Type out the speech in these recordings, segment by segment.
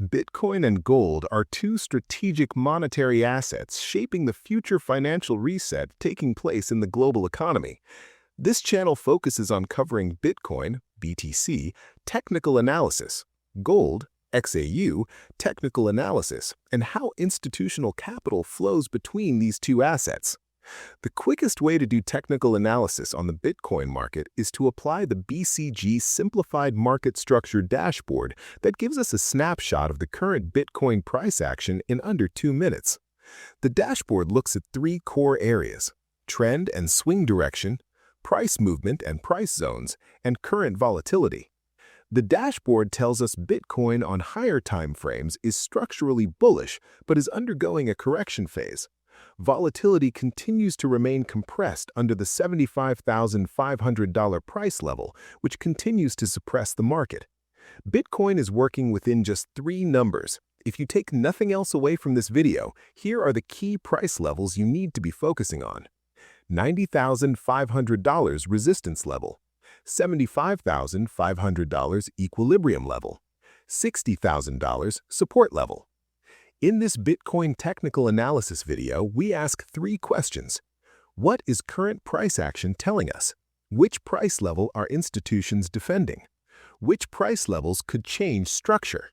Bitcoin and gold are two strategic monetary assets shaping the future financial reset taking place in the global economy. This channel focuses on covering Bitcoin, BTC, technical analysis, gold, XAU, technical analysis, and how institutional capital flows between these two assets. The quickest way to do technical analysis on the Bitcoin market is to apply the BCG Simplified Market Structure dashboard that gives us a snapshot of the current Bitcoin price action in under 2 minutes. The dashboard looks at three core areas: trend and swing direction, price movement and price zones, and current volatility. The dashboard tells us Bitcoin on higher time frames is structurally bullish but is undergoing a correction phase. Volatility continues to remain compressed under the $75,500 price level, which continues to suppress the market. Bitcoin is working within just three numbers. If you take nothing else away from this video, here are the key price levels you need to be focusing on. $90,500 resistance level, $75,500 equilibrium level, $60,000 support level. In this Bitcoin technical analysis video, we ask three questions. What is current price action telling us? Which price level are institutions defending? Which price levels could change structure?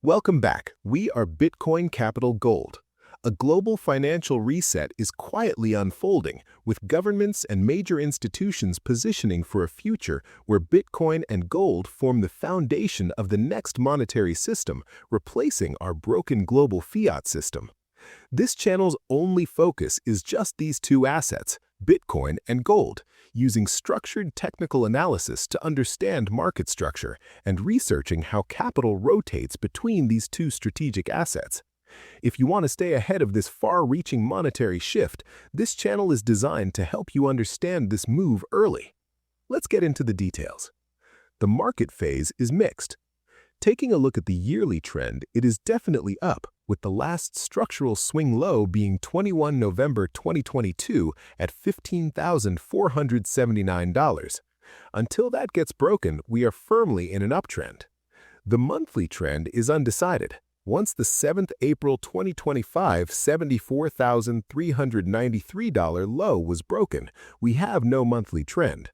Welcome back. We are Bitcoin Capital Gold. A global financial reset is quietly unfolding, with governments and major institutions positioning for a future where Bitcoin and gold form the foundation of the next monetary system, replacing our broken global fiat system. This channel's only focus is just these two assets, Bitcoin and gold, using structured technical analysis to understand market structure and researching how capital rotates between these two strategic assets. If you want to stay ahead of this far-reaching monetary shift, this channel is designed to help you understand this move early. Let's get into the details. The market phase is mixed. Taking a look at the yearly trend, it is definitely up, with the last structural swing low being 21 November 2022 at $15,479. Until that gets broken, we are firmly in an uptrend. The monthly trend is undecided. Once the 7th April 2025 $74,393 low was broken, we have no monthly trend.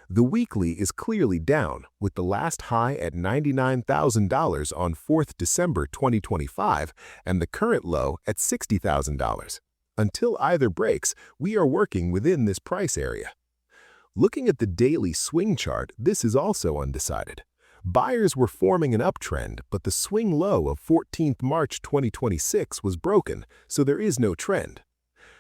The weekly is clearly down, with the last high at $99,000 on 4th December 2025 and the current low at $60,000. Until either breaks, we are working within this price area. Looking at the daily swing chart, this is also undecided. Buyers were forming an uptrend, but the swing low of 14th March 2026 was broken, so there is no trend.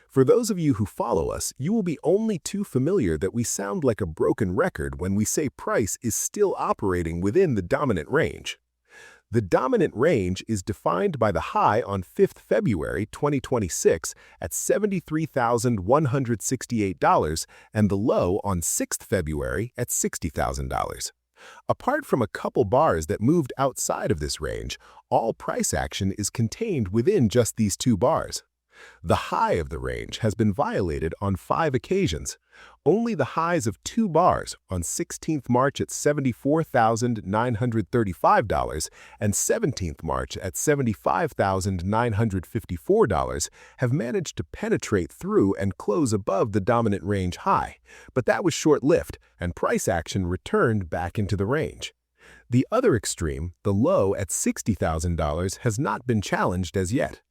For those of you who follow us, you will be only too familiar that we sound like a broken record when we say price is still operating within the dominant range. The dominant range is defined by the high on 5th February 2026 at $73,168 and the low on 6th February at $60,000. Apart from a couple bars that moved outside of this range, all price action is contained within just these two bars. The high of the range has been violated on 5 occasions. Only the highs of 2 bars on 16th March at $74,935 and 17th March at $75,954 have managed to penetrate through and close above the dominant range high, but that was short-lived and price action returned back into the range. The other extreme, the low at $60,000, has not been challenged as yet.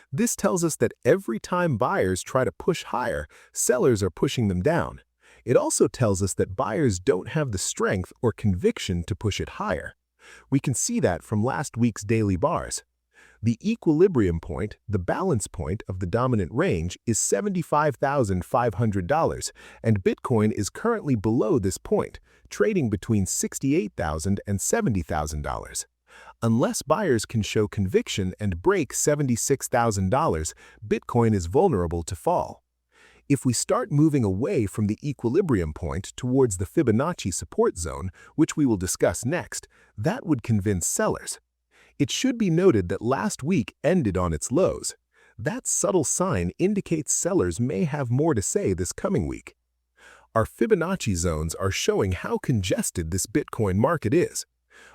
This tells us that every time buyers try to push higher, sellers are pushing them down. It also tells us that buyers don't have the strength or conviction to push it higher. We can see that from last week's daily bars. The equilibrium point, the balance point of the dominant range, is $75,500, and Bitcoin is currently below this point, trading between $68,000 and $70,000. Unless buyers can show conviction and break $76,000, Bitcoin is vulnerable to fall. If we start moving away from the equilibrium point towards the Fibonacci support zone, which we will discuss next, that would convince sellers. It should be noted that last week ended on its lows. That subtle sign indicates sellers may have more to say this coming week. Our Fibonacci zones are showing how congested this Bitcoin market is.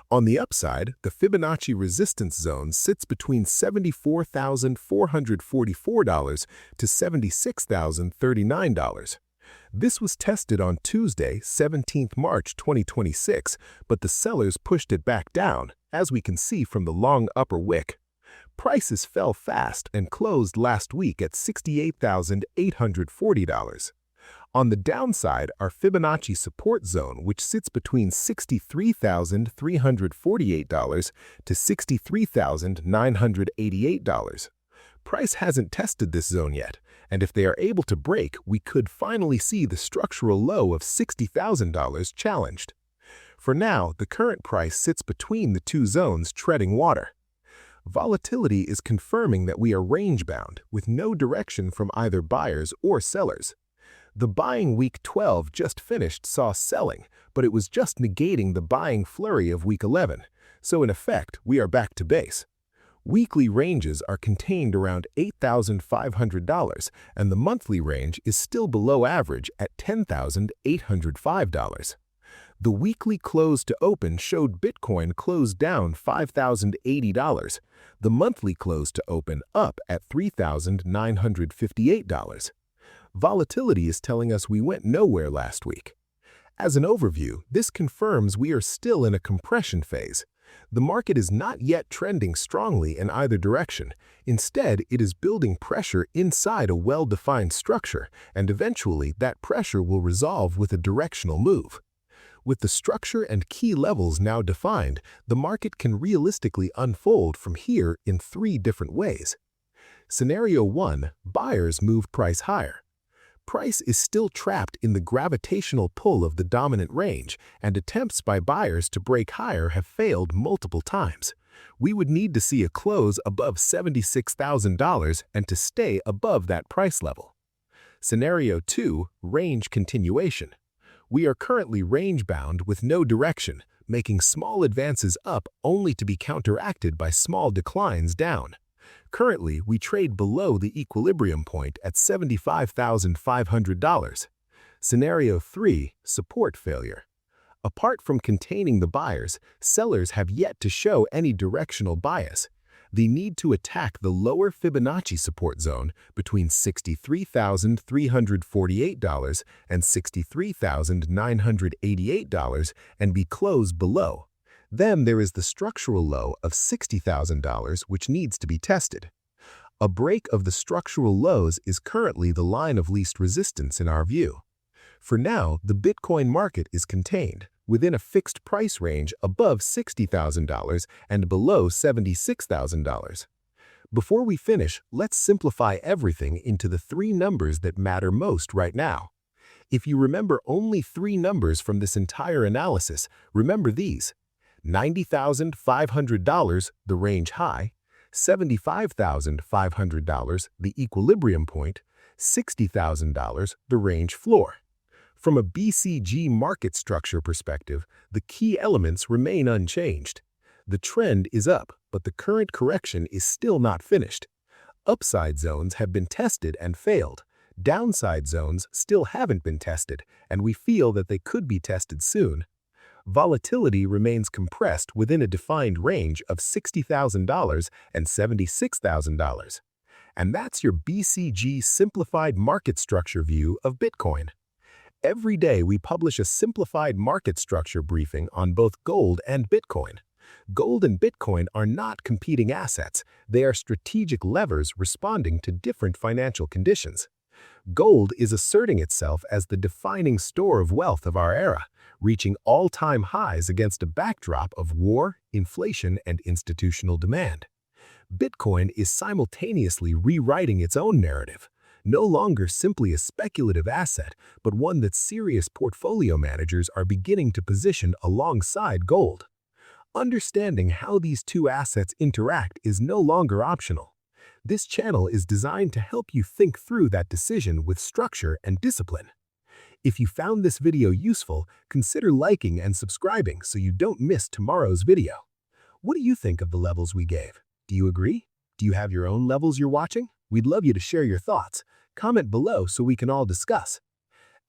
On the upside, the Fibonacci resistance zone sits between $74,444 to $76,039. This was tested on Tuesday, 17th March 2026, but the sellers pushed it back down, as we can see from the long upper wick. Prices fell fast and closed last week at $68,840. On the downside, our Fibonacci support zone, which sits between $63,348 to $63,988. Price hasn't tested this zone yet, and if they are able to break, we could finally see the structural low of $60,000 challenged. For now, the current price sits between the two zones treading water. Volatility is confirming that we are range-bound, with no direction from either buyers or sellers. The buying week 12 just finished saw selling, but it was just negating the buying flurry of week 11, so in effect, we are back to base. Weekly ranges are contained around $8,500, and the monthly range is still below average at $10,805. The weekly close to open showed Bitcoin closed down $5,080, the monthly close to open up at $3,958. Volatility is telling us we went nowhere last week. As an overview, this confirms we are still in a compression phase. The market is not yet trending strongly in either direction. Instead, it is building pressure inside a well-defined structure, and eventually that pressure will resolve with a directional move. With the structure and key levels now defined, the market can realistically unfold from here in three different ways. Scenario 1, buyers move price higher. Price is still trapped in the gravitational pull of the dominant range, and attempts by buyers to break higher have failed multiple times. We would need to see a close above $76,000 and to stay above that price level. Scenario 2, range continuation. We are currently range-bound with no direction, making small advances up only to be counteracted by small declines down. Currently, we trade below the equilibrium point at $75,500. Scenario 3, support failure. Apart from containing the buyers, sellers have yet to show any directional bias. They need to attack the lower Fibonacci support zone between $63,348 and $63,988 and be closed below. Then there is the structural low of $60,000 which needs to be tested. A break of the structural lows is currently the line of least resistance in our view. For now, the Bitcoin market is contained within a fixed price range above $60,000 and below $76,000. Before we finish, let's simplify everything into the three numbers that matter most right now. If you remember only three numbers from this entire analysis, remember these: $90,500, the range high; $75,500, the equilibrium point; $60,000, the range floor. From a BCG market structure perspective, the key elements remain unchanged. The trend is up, but the current correction is still not finished. Upside zones have been tested and failed. Downside zones still haven't been tested, and we feel that they could be tested soon. Volatility remains compressed within a defined range of $60,000 and $76,000. And that's your BCG simplified market structure view of Bitcoin. Every day we publish a simplified market structure briefing on both gold and Bitcoin. Gold and Bitcoin are not competing assets. They are strategic levers responding to different financial conditions. Gold is asserting itself as the defining store of wealth of our era, reaching all-time highs against a backdrop of war, inflation, and institutional demand. Bitcoin is simultaneously rewriting its own narrative, no longer simply a speculative asset, but one that serious portfolio managers are beginning to position alongside gold. Understanding how these two assets interact is no longer optional. This channel is designed to help you think through that decision with structure and discipline. If you found this video useful, consider liking and subscribing so you don't miss tomorrow's video. What do you think of the levels we gave? Do you agree? Do you have your own levels you're watching? We'd love you to share your thoughts. Comment below so we can all discuss.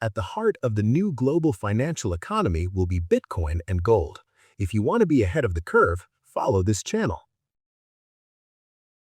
At the heart of the new global financial economy will be Bitcoin and gold. If you want to be ahead of the curve, follow this channel.